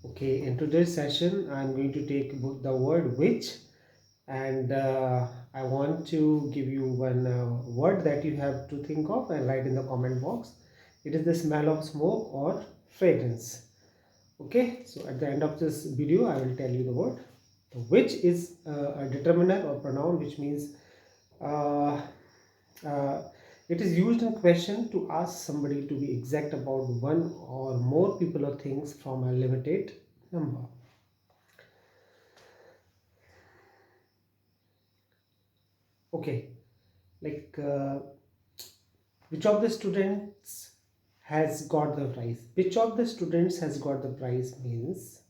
Okay, in today's session, I'm going to take the word which, and I want to give you one word that you have to think of and write in the comment box. It is the smell of smoke or fragrance. Okay, so at the end of this video, I will tell you the word. Which is a determiner or pronoun, which means uh, uh, it is used in question to ask somebody to be exact about one or more people or things from a limited number. Okay, like which of the students has got the prize? Which of the students has got the prize means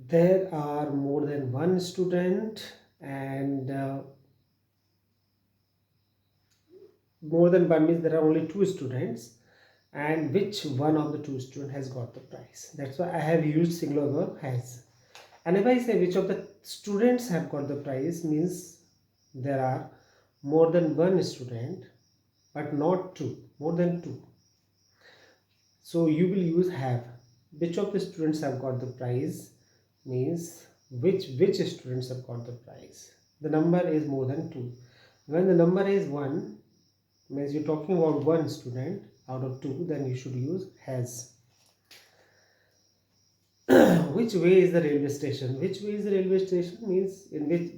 there are more than one student, and more than one means there are only two students, and which one of the two students has got the prize. That's why I have used singular verb has. And if I say which of the students have got the prize means there are more than one student but not two, more than two. So you will use have. Which of the students have got the prize means which students have got the prize. The number is more than two. When the number is one means you're talking about one student out of two, then you should use has. Which way is the railway station? Which way is the railway station means in which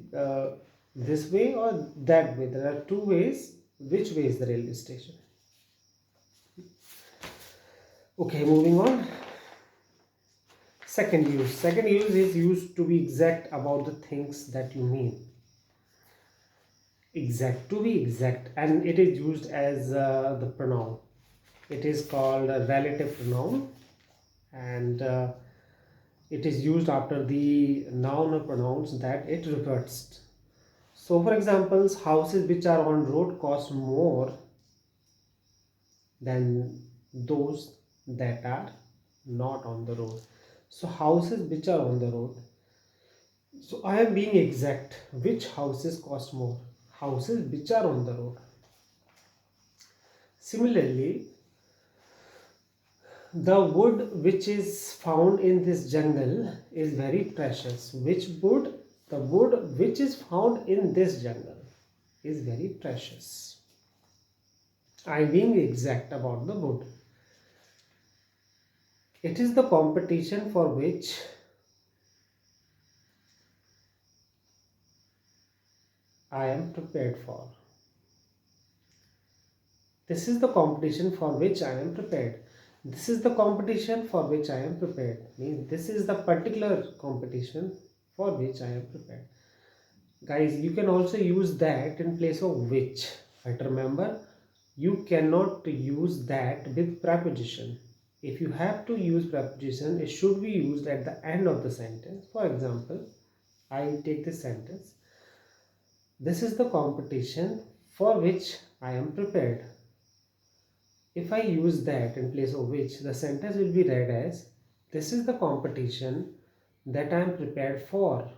this way or that way. There are two ways. Which way is the railway station? Okay, moving on. Second use. Second use is used to be exact about the things that you mean. Exact, to be exact, and it is used as the pronoun. It is called a relative pronoun, and it is used after the noun or pronouns that it refers. So, for example, houses which are on road cost more than those that are not on the road. So, houses which are on the road. So, I am being exact. Which houses cost more? Houses which are on the road. Similarly, the wood which is found in this jungle is very precious. Which wood? The wood which is found in this jungle is very precious. I am being exact about the wood. It is the competition for which I am prepared for. This is the competition for which I am prepared. This is the competition for which I am prepared. Means this is the particular competition for which I am prepared. Guys, you can also use that in place of which. But remember, you cannot use that with preposition. If you have to use preposition, it should be used at the end of the sentence. For example, I take this sentence. This is the competition for which I am prepared. If I use that in place of which, the sentence will be read as this is the competition that I am prepared for.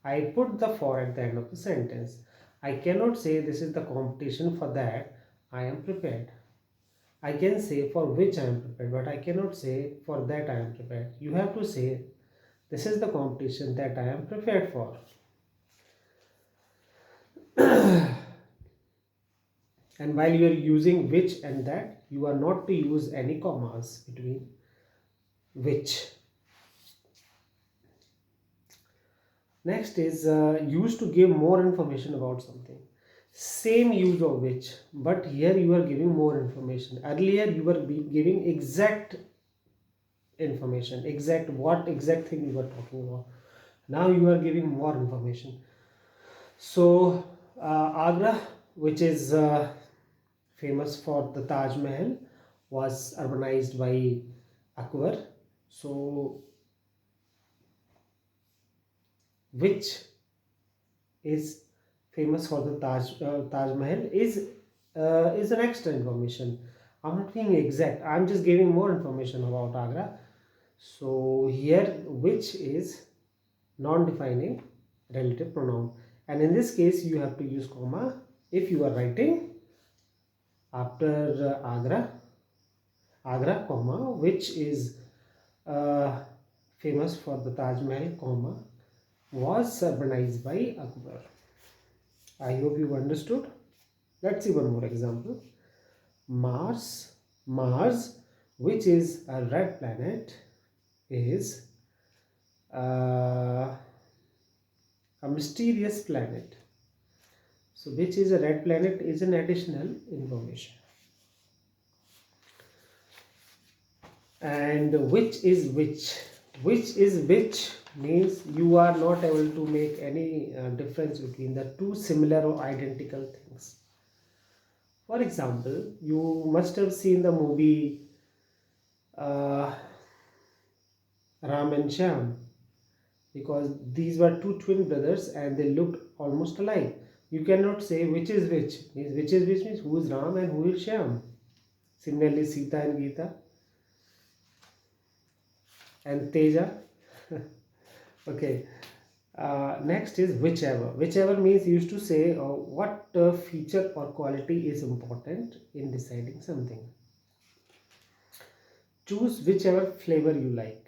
I put the for at the end of the sentence. I cannot say this is the competition for that I am prepared. I can say for which I am prepared, but I cannot say for that I am prepared. You have to say this is the competition that I am prepared for. And while you are using which and that, you are not to use any commas between which. Next is used to give more information about something. Same use of which, but here you are giving more information. Earlier you were giving exact information, exact what exact thing you were talking about. Now you are giving more information. So Agra, which is famous for the Taj Mahal, was urbanized by Akbar. So which is famous for the Taj Mahal is an extra information. I'm not being exact. I'm just giving more information about Agra. So here, which is non-defining relative pronoun, and in this case, you have to use comma if you are writing after Agra. Agra, comma, which is uh, famous for the Taj Mahal, comma, was urbanized by Akbar. I hope you understood. Let's see one more example. Mars, which is a red planet, is uh, a mysterious planet. So, which is a red planet is an additional information. And which is which means you are not able to make any difference between the two similar or identical things. For example, you must have seen the movie uh, Ram and Shyam, because these were two twin brothers and they looked almost alike. You cannot say which is which. Which is which means who is Ram and who is Shyam. Similarly, Sita and Geeta and Teja. Okay. Next is whichever. Whichever means used to say what feature or quality is important in deciding something. Choose whichever flavor you like.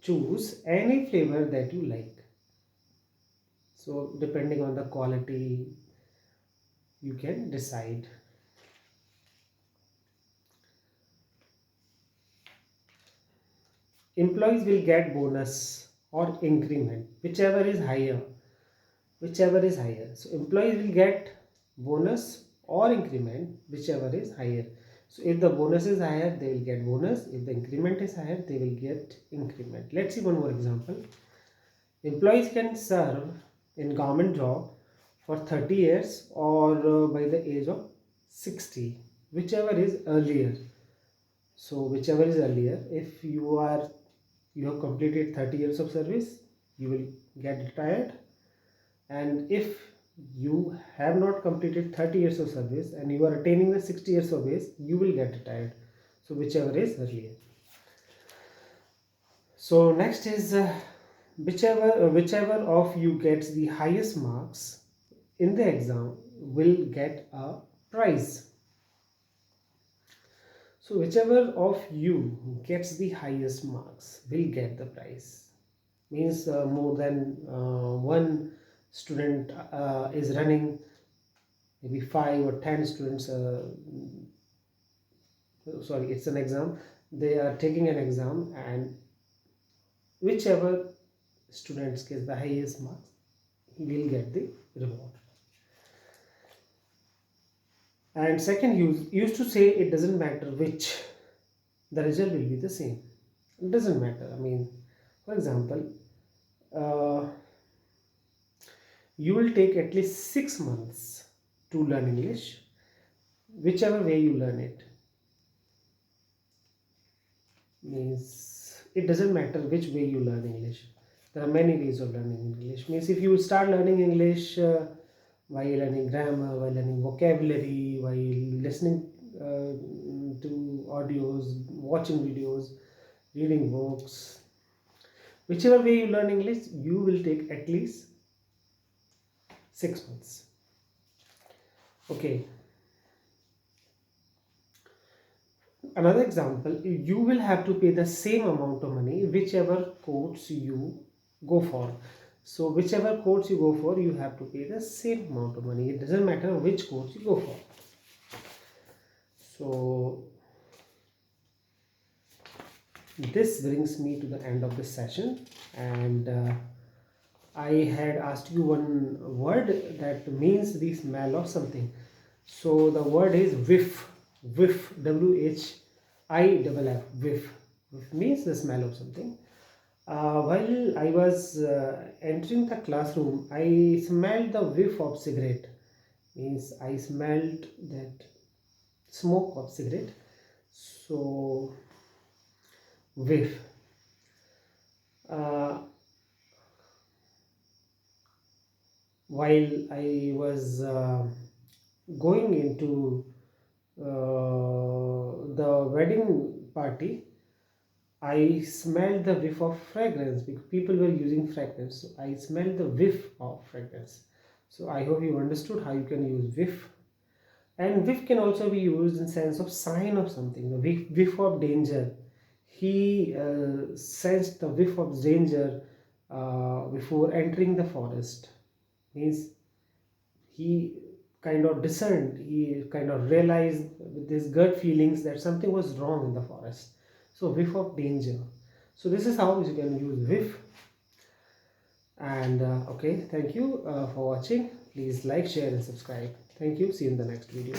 Choose any flavor that you like. So depending on the quality, you can decide. Employees will get bonus or increment, whichever is higher. So employees will get bonus or increment, whichever is higher. So if the bonus is higher, they will get bonus. If the increment is higher, they will get increment. Let's see one more example. Employees can serve in government job for 30 years or by the age of 60, whichever is earlier. So whichever is earlier, if you have completed 30 years of service, you will get retired. And if you have not completed 30 years of service and you are attaining the 60 years of age, you will get retired. So whichever is earlier. So next is whichever of you gets the highest marks in the exam will get a prize. So whichever of you gets the highest marks will get the prize. Means more than one student is running, maybe 5 or 10 students, sorry, it's an exam, they are taking an exam, and whichever students get the highest marks, he will get the reward. And second used to say it doesn't matter which, the result will be the same. It doesn't matter. I mean, for example, you will take at least 6 months to learn English, whichever way you learn it. Means it doesn't matter which way you learn English. There are many ways of learning English. Means if you start learning English while learning grammar, while learning vocabulary, while listening to audios, watching videos, reading books, whichever way you learn English, you will take at least 6 months. Okay. Another example, you will have to pay the same amount of money whichever course you go for. So whichever course you go for, you have to pay the same amount of money. It doesn't matter which course you go for. So this brings me to the end of this session, and I had asked you one word that means the smell of something. So the word is whiff. Whiff, WHIFF, whiff. Whiff means the smell of something. While I was entering the classroom, I smelled the whiff of cigarette. Means I smelled that smoke of cigarette. So whiff. While I was going into the wedding party, I smelled the whiff of fragrance because people were using fragrance. So I smelled the whiff of fragrance. So I hope you understood how you can use whiff. And whiff can also be used in sense of sign of something, the whiff of danger. He sensed the whiff of danger before entering the forest. Means he kind of discerned, he kind of realized with his gut feelings that something was wrong in the forest. So whiff of danger. So this is how you can use whiff. And okay, thank you for watching. Please like, share and subscribe. Thank you. See you in the next video.